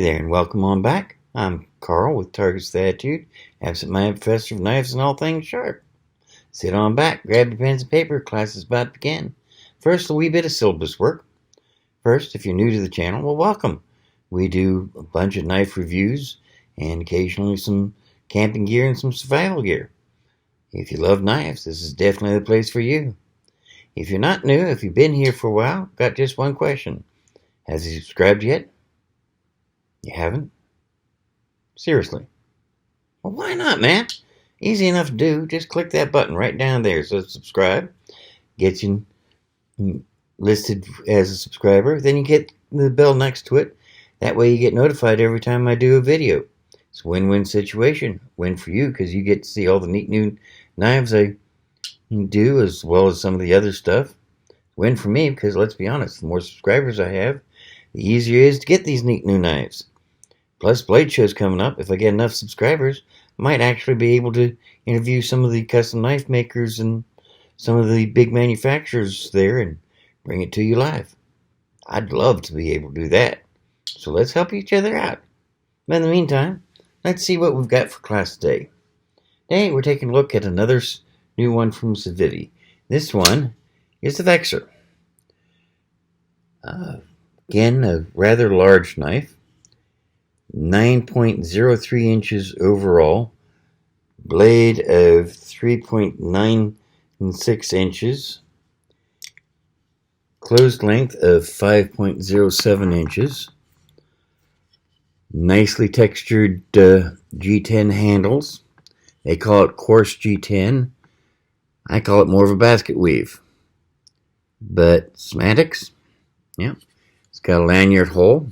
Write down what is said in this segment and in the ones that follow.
Hey there, and welcome on back. I'm Carl with Target's Attitude, absent-minded professor of knives and all things sharp. Sit on back, grab your pens and paper, class is about to begin. First, a wee bit of syllabus work. First, if you're new to the channel, well, welcome. We do a bunch of knife reviews and occasionally some camping gear and some survival gear. If you love knives, this is definitely the place for you. If you're not new, if you've been here for a while, got just one question. Has you subscribed yet? You haven't? Seriously? Well, why not, man? Easy enough to do. Just click that button right down there. So subscribe. Gets you listed as a subscriber. Then you get the bell next to it. That way you get notified every time I do a video. It's a win-win situation. Win for you because you get to see all the neat new knives I do as well as some of the other stuff. Win for me because, let's be honest, the more subscribers I have, the easier it is to get these neat new knives. Plus, Blade Show's coming up. If I get enough subscribers, I might actually be able to interview some of the custom knife makers and some of the big manufacturers there and bring it to you live. I'd love to be able to do that. So let's help each other out. But in the meantime, let's see what we've got for class today. Today, we're taking a look at another new one from Civivi. This one is the Vexxer. Again, a rather large knife. 9.03 inches overall, blade of 3.96 inches, closed length of 5.07 inches, nicely textured G10 handles. They call it coarse G10. I call it more of a basket weave. But semantics, yeah. It's got a lanyard hole.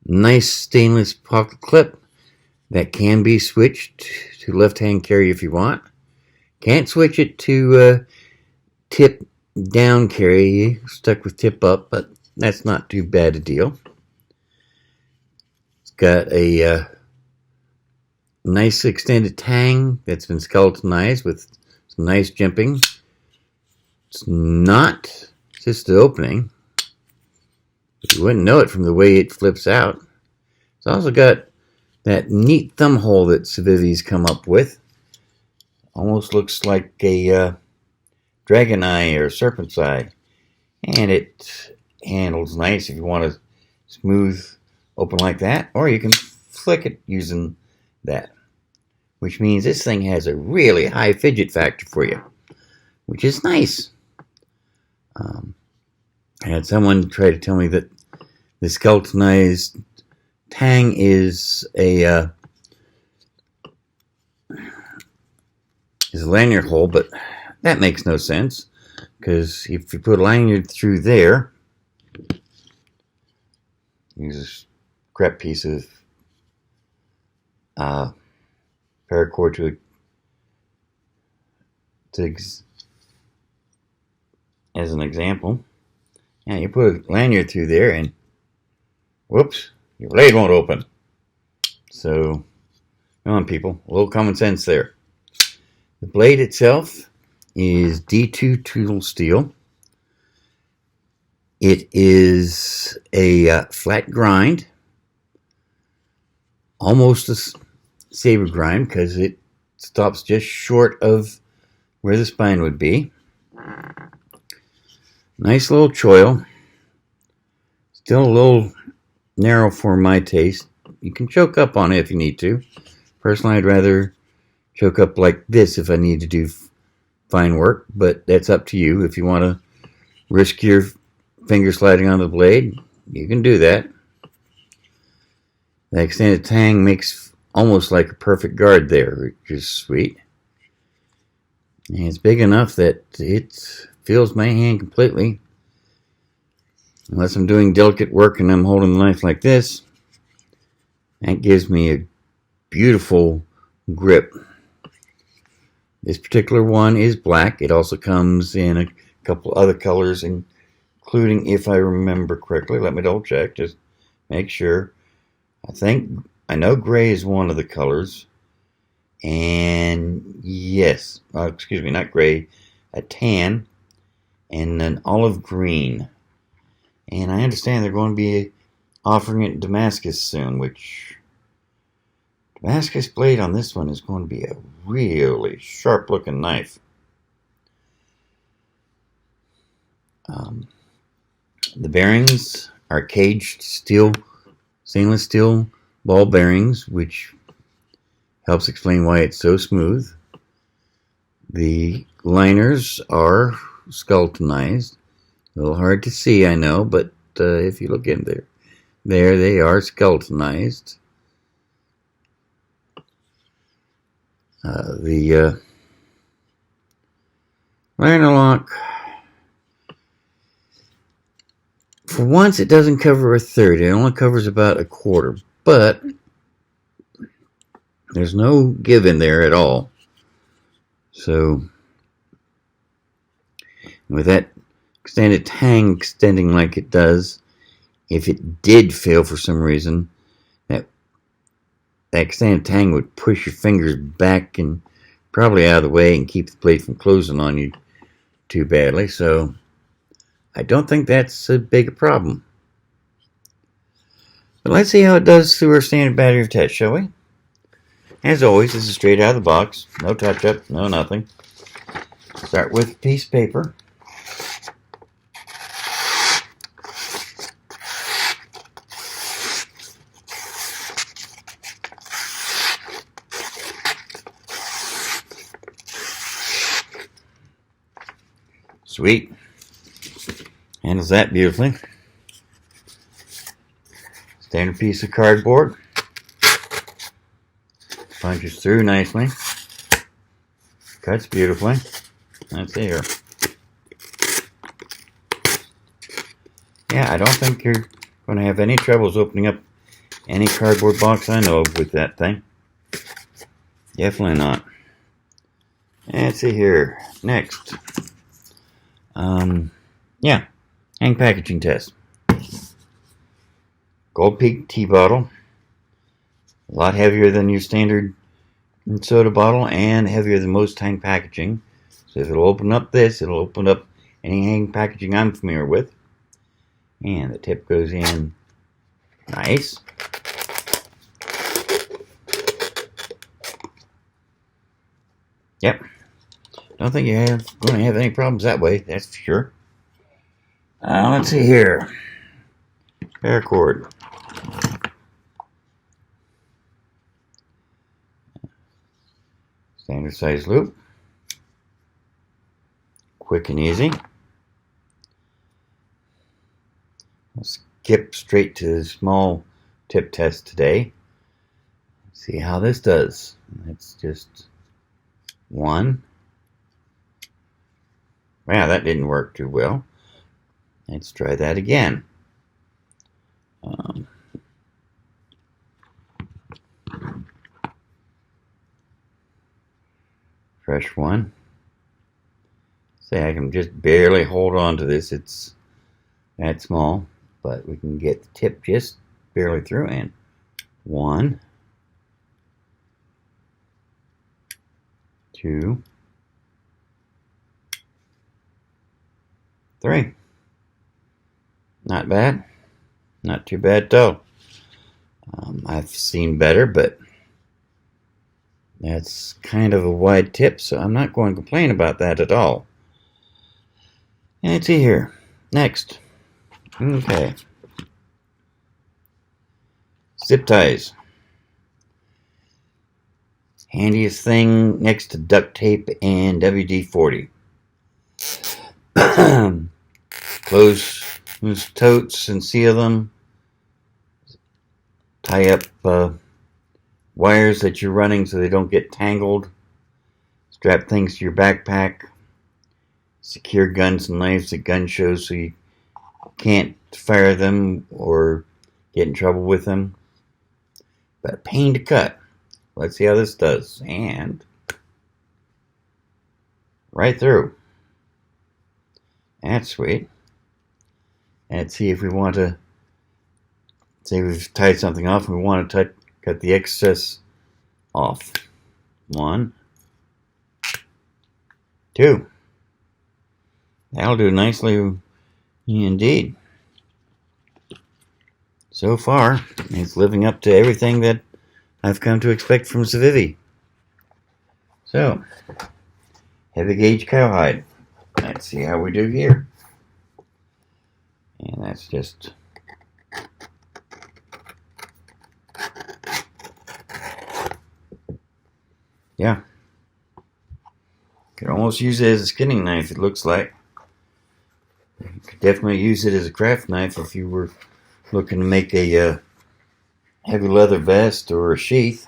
Nice stainless pocket clip that can be switched to left-hand carry if you want. Can't switch it to tip down carry. Stuck with tip up, but that's not too bad a deal. It's got a nice extended tang that's been skeletonized with some nice jimping. It's not just the opening. You wouldn't know it from the way it flips out. It's also got that neat thumb hole that Civivi's come up with. Almost looks like a dragon eye or serpent's eye. And it handles nice if you want to smooth open like that. Or you can flick it using that. Which means this thing has a really high fidget factor for you. Which is nice. I had someone try to tell me that the skeletonized tang is a lanyard hole, but that makes no sense because if you put a lanyard through there, use a scrap piece of paracord as an example. Yeah, you put a lanyard through there and whoops, your blade won't open. So, come on people, a little common sense there. The blade itself is D2 tool steel. It is a flat grind, almost a saber grind because it stops just short of where the spine would be. Nice little choil. Still a little narrow for my taste. You can choke up on it if you need to. Personally, I'd rather choke up like this if I need to do fine work, but that's up to you. If you want to risk your finger sliding on the blade, you can do that. The extended tang makes almost like a perfect guard there, which is sweet. And it's big enough that it fills my hand completely. Unless I'm doing delicate work and I'm holding the knife like this, that gives me a beautiful grip. This particular one is black. It also comes in a couple other colors, including, if I remember correctly, let me double check, just make sure. I know gray is one of the colors. And yes, excuse me, not gray, a tan and an olive green. And I understand they're going to be offering it in Damascus soon, which Damascus blade on this one is going to be a really sharp looking knife. The bearings are caged steel, stainless steel ball bearings, which helps explain why it's so smooth. The liners are skeletonized. A little hard to see, I know, but if you look in there they are skeletonized. The Linerlock, for once, it doesn't cover a third. It only covers about a quarter, but there's no give in there at all. So, with that extended tang extending like it does, if it did fail for some reason, that extended tang would push your fingers back and probably out of the way and keep the blade from closing on you too badly. So, I don't think that's a big a problem. But let's see how it does through our standard battery test, shall we? As always, this is straight out of the box. No touch-up, no nothing. Start with a piece of paper. Sweet. Handles that beautifully. Standard piece of cardboard. Punches through nicely. Cuts beautifully. That's here. Yeah, I don't think you're going to have any troubles opening up any cardboard box I know of with that thing. Definitely not. Let's see here. Next. Yeah. Hang packaging test. Gold Peak tea bottle. A lot heavier than your standard soda bottle and heavier than most hang packaging. So if it'll open up this, it'll open up any hang packaging I'm familiar with. And the tip goes in nice. Yep. Don't think you're going to have any problems that way, that's for sure. Let's see here. Paracord. Standard size loop. Quick and easy. I'll skip straight to the small tip test today. See how this does. That's just one. Wow, that didn't work too well. Let's try that again. Fresh one. Say I can just barely hold on to this. It's that small, but we can get the tip just barely through. And 1, 2, 3. Not bad. Not too bad though. I've seen better, but that's kind of a wide tip, so I'm not going to complain about that at all. And let's see here. Next. Okay. Zip ties. Handiest thing next to duct tape and WD-40. Close those totes and seal them. Tie up wires that you're running so they don't get tangled. Strap things to your backpack. Secure guns and knives at gun shows so you can't fire them or get in trouble with them. But a pain to cut. Let's see how this does. And right through. That's sweet. And let's see if we want to, say we've tied something off and we want to cut the excess off. 1, 2. That'll do nicely indeed. so far, it's living up to everything that I've come to expect from Civivi. So, heavy gauge cowhide. Let's see how we do here. And that's just yeah. Could almost use it as a skinning knife, it looks like. You could definitely use it as a craft knife if you were looking to make a heavy leather vest or a sheath.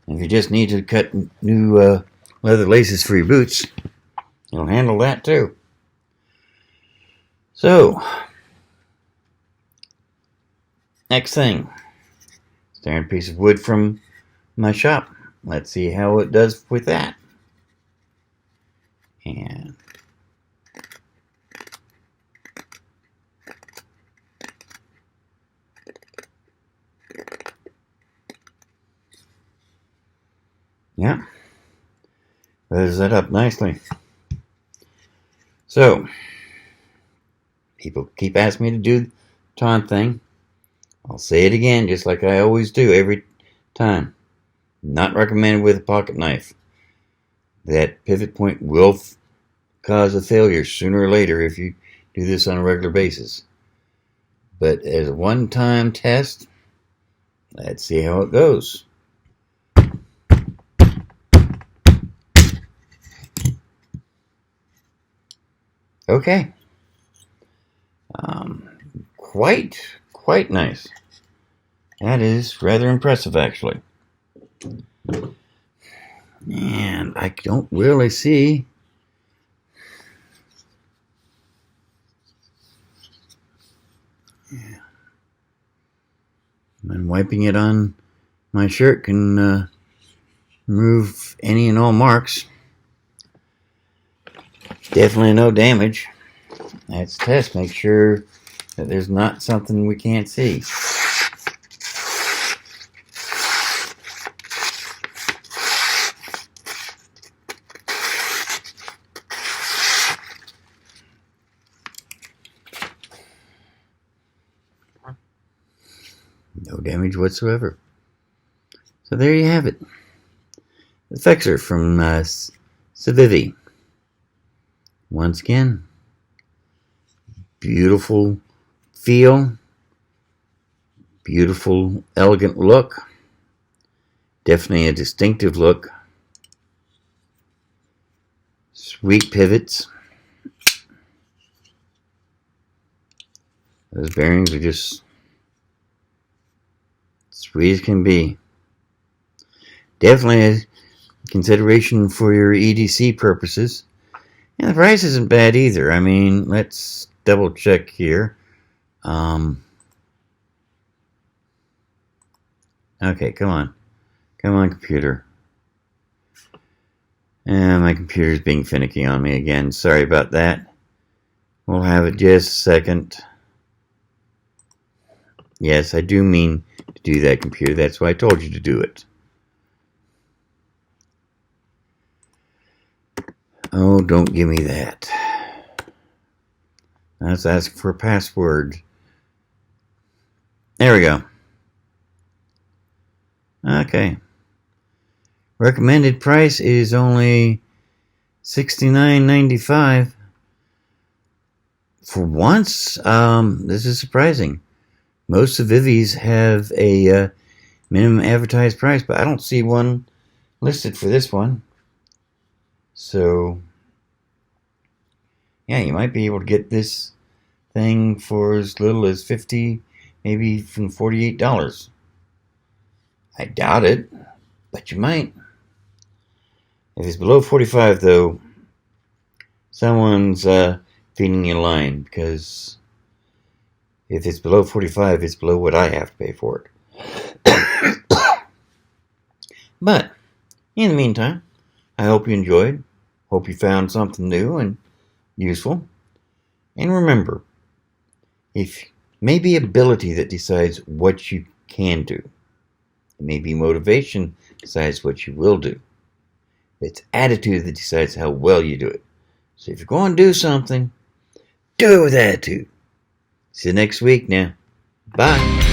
And if you just need to cut new leather laces for your boots, it'll handle that too. So, next thing, standard piece of wood from my shop. Let's see how it does with that. And yeah, feathers that up nicely. So, people keep asking me to do the taunt thing. I'll say it again, just like I always do every time. Not recommended with a pocket knife. That pivot point will cause a failure sooner or later if you do this on a regular basis. But as a one-time test, let's see how it goes. Okay. Quite nice. That is rather impressive, actually. And I don't really see and wiping it on my shirt can remove any and all marks. Definitely no damage. Let's test, make sure that there's not something we can't see. No damage whatsoever. So there you have it. The Vexxer from Civivi. Once again, beautiful feel, beautiful, elegant look. Definitely a distinctive look. Sweet pivots. Those bearings are just sweet as can be. Definitely a consideration for your EDC purposes. And the price isn't bad either. I mean, let's double check here. Okay, come on. Come on, computer. And my computer's being finicky on me again. Sorry about that. We'll have it just a second. Yes, I do mean to do that, computer. That's why I told you to do it. Oh, don't give me that. Let's ask for a password. There we go. Okay. Recommended price is only $69.95. For once, this is surprising. Most Civivis have a minimum advertised price, but I don't see one listed for this one. So, yeah, you might be able to get this thing for as little as $50, maybe even $48. I doubt it, but you might. If it's below $45, though, someone's feeding you a line, because if it's below $45, it's below what I have to pay for it. But, in the meantime, I hope you enjoyed. Hope you found something new and useful. And remember, it may be ability that decides what you can do. It may be motivation that decides what you will do. It's attitude that decides how well you do it. So if you're going to do something, do it with attitude. See you next week now. Bye.